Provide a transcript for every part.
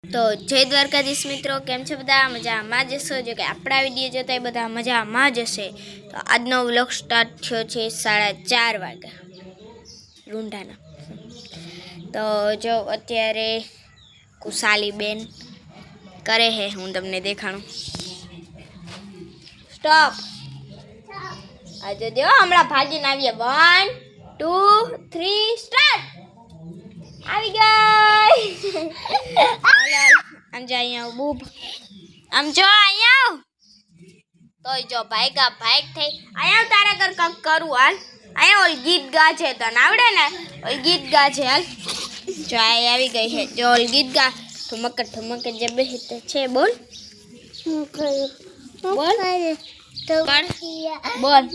તો જય દ્વારકાધીશ મિત્રો, કેમ છો બધા? મજામાં જ હશો. જો કે આપણા વિડીયો જોતા એ બધા મજામાં જ હશે. તો આજનો વ્લોગ સ્ટાર્ટ થયો છે 4:30 વાગે રૂંઢાના. તો જો અત્યારે કુશાલી બેન કરે હે, હું તમને દેખાડું. સ્ટોપ. આજે જો હમણાં ભાગીને આવીએ. 1 2 3 સ્ટાર્ટ. આવી ગઈ. આમ જો અહીંયા બૂબ, આમ જો અહીંયા તોય જો ભાઈગા ભાઈક થઈ. અહીંયા તારા કર કંઈક કરું હાલ. અહીંયા ઓલ ગીત ગા છે, તને આવડે ને? ઓલ ગીત ગા છે હાલ. જો આ આવી ગઈ છે. જો ઓલ ગીત ગા ઠુમક જે બેહતે છે. બોલ બોલ બોલ.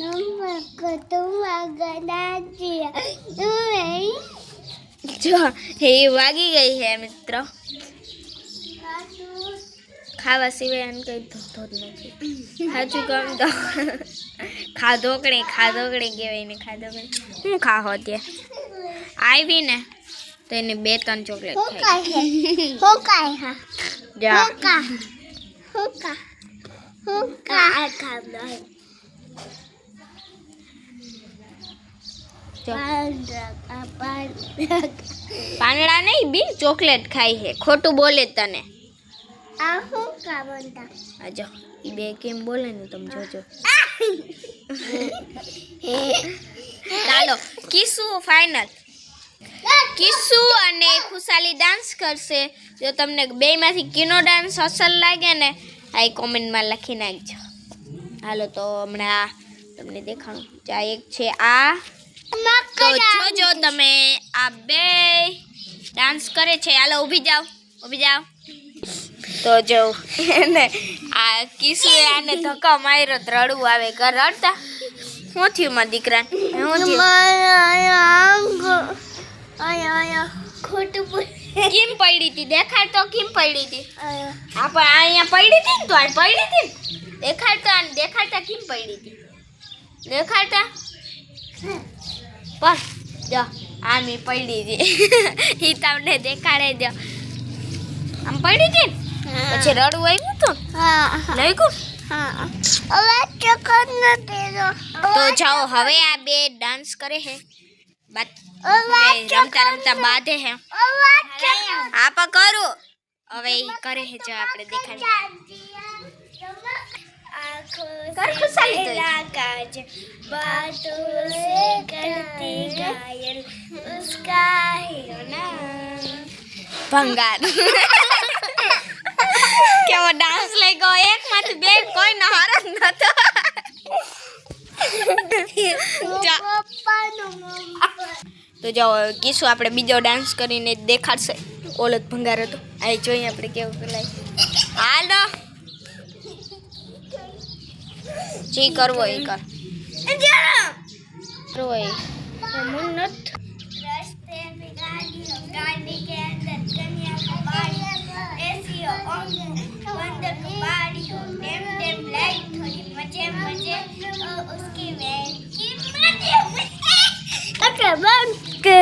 જો એ વાગી ગઈ છે મિત્રો. ખાવા સિવાય એને કઈ ધોતો જ નથી. સાચું કહું તો ખાધોકડી કહેવાય ને. ખાધોકડી શું ખાહો ત્યાં આવી ને તો એને 2-3 ચોકલેટ પાંદડા નહીં બી ચોકલેટ ખાઈ છે. ખોટું બોલે તને. આજો એ બે કેમ બોલે ને તમે જોજો. ચાલો કિસ્સુ ફાઇનલ. કિસ્સુ અને ખુશાલી ડાન્સ કરશે. જો તમને બેમાંથી કિનો ડાન્સ અસલ લાગે ને આ કોમેન્ટમાં લખી નાખજો. હાલો તો હમણાં તમને દેખાડું. આ એક છે આ. તો જોજો તમે આ બે ડાન્સ કરે છે. હાલો ઊભી જાઓ. તો જો એને આ કિસ્સુ આને ધક્કા માર્યો તો રડવું આવે. ઘર રડતા શું થયું મારા દીકરાને? શું થયું? કેમ પડી હતી? દેખાડ તો કેમ પડી હતી? હા પણ અહીંયા પડી હતી ને. તો આ પડી હતી ને. દેખાડતા કેમ પડી હતી? દેખાડતા પર જો આમ પડી હતી. એ તમને દેખાડે દો. આમ પડી હતી ને પછી રડવું આવ્યું હતું. લઈ ગયું. તો જાઓ હવે આ બે ડાન્સ કરે છે. રમતા બાંધે હે. હા પણ કરું હવે એ કરે છે. જો આપણે દેખાડીએ. ભંગાર કેવો ડાન્સ લઈ ગયો. એક માંથી બે કોઈ નહાર જ નતો. તો જાઓ કિસ્સુ આપણે બીજો ડાન્સ કરીને દેખાડશે. ઓલો ભંગાર હતો. આ જોઈએ આપણે કેવું પેલાય. હાલો જી કરવો એ કર. કરવો એ गाड़ी के अंदर कन्या को बाड़ी एसी ऑन बंदर को बाड़ी टेम लाइट थोड़ी मजे उसकी वैन की मजे बंद के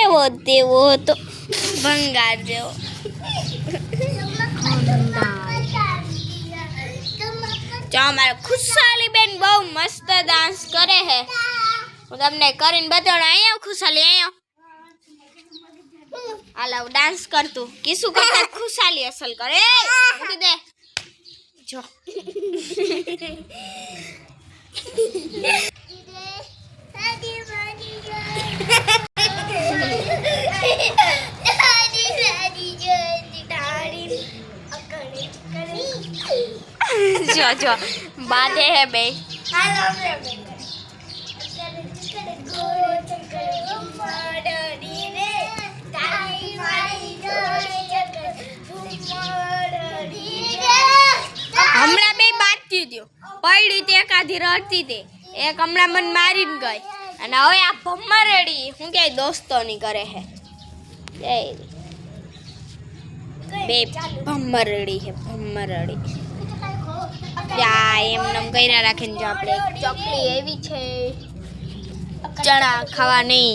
एवो तेवो तो भंगार जेवो. जो हमारा खुशाली बेन बहु मस्त डांस करे है. હું તમને કરીને બતાડું. અહીંયા ખુશાલી અહીંયા હાલો ડાન્સ કરતું. કિસ્સુ કરતા ખુશાલી અસલ કરે. મૂકી દે જો. જો બાંધે હે બે. હમણાં બે બાજતી હતી પડી તે એકાધી રડતી હતી. એક હમણાં મને મારીને ગઈ. અને હવે આ ભમ્મરડી શું કે દોસ્તોની કરે છે. બે ભમ્મરડી છે. એમ નમ કર્યા રાખીને જો આપણે ચોકલી એવી છે. ચણા ખાવા નહીં,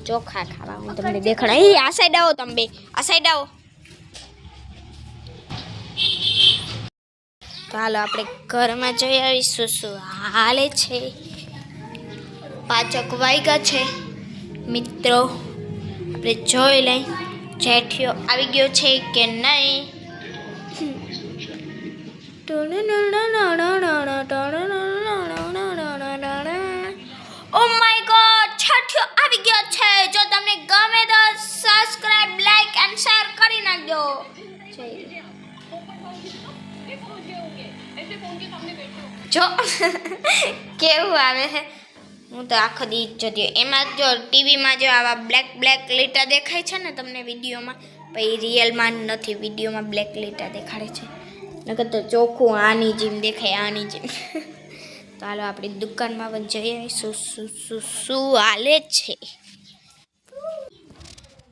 ચોખા ખાવા. હું તમને દેખાડ. આ સાઈડ આવો તમે બે. આ સાઈડ આવો. તો હાલો આપણે ઘરમાં જઈ આવીશું શું હાલે છે. 5 વાગ્યા છે મિત્રો. આપણે જોઈ લઈ જેઠિયો આવી ગયો છે કે નહીં. ઓ માય ગોડ, છઠિયો આવી ગયો છે. જો તમને ગમે તો સબસ્ક્રાઇબ, લાઈક એન્ડ શેર કરી નાખજો. જો કેવું આવે છે. હું તો આખો દી જોતી. એમાં જો ટીવીમાં જો આવા બ્લેક લીટા દેખાય છે ને તમને વિડીયોમાં, પછી રિયલમાં નથી, વિડીયોમાં બ્લેક લીટા દેખાડે છે. નકર તો ચોખ્ખું આની જેમ દેખાય, આની જેમ. તો હાલો આપણી દુકાનમાં પણ જઈ આવીશું શું હાલે છે.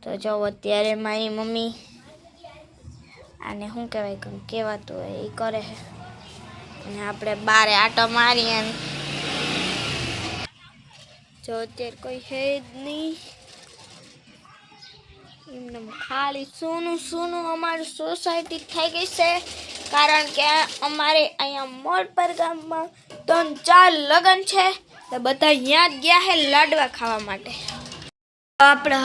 તો જો અત્યારે મારી મમ્મી આને શું કહેવાય કંઈક કહેવાતું હોય એ કરે છે, અને આપણે બારે આટો મારીએ. જો અત્યારે કોઈ છે જ નહીં, એમને ખાલી સોનું અમારી સોસાયટી થઈ ગઈ છે. કારણ કે અમારે અહીંયા મોડપર ગામમાં 3-4 લગ્ન છે, તો બધા અહીંયા જ ગયા છે લાડવા ખાવા માટે. આપણે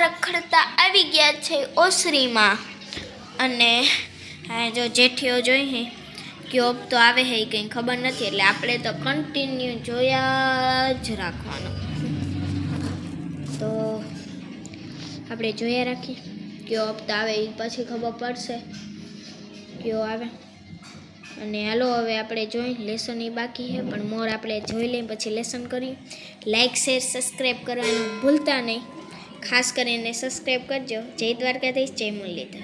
રખડતા આવી ગયા છે ઓસરીમાં. અને હા જો જેઠિયો જોઈએ કયો તો આવે છે કંઈ ખબર નથી, એટલે આપણે તો કન્ટિન્યુ જોયા જ રાખવાનું. તો આપણે જોયા રાખીએ કયો હપ્તા આવે એ પછી ખબર પડશે કયો આવે. અને હાલો હવે આપણે જોઈ લેસન એ બાકી છે, પણ મોર આપણે જોઈ લઈએ પછી લેસન કરીએ. લાઈક શેર સબસ્ક્રાઈબ કરવાનું ભૂલતા નહીં. ખાસ કરીને સબસ્ક્રાઈબ કરજો. જય દ્વારકાધીશ, જય મુરલીધર.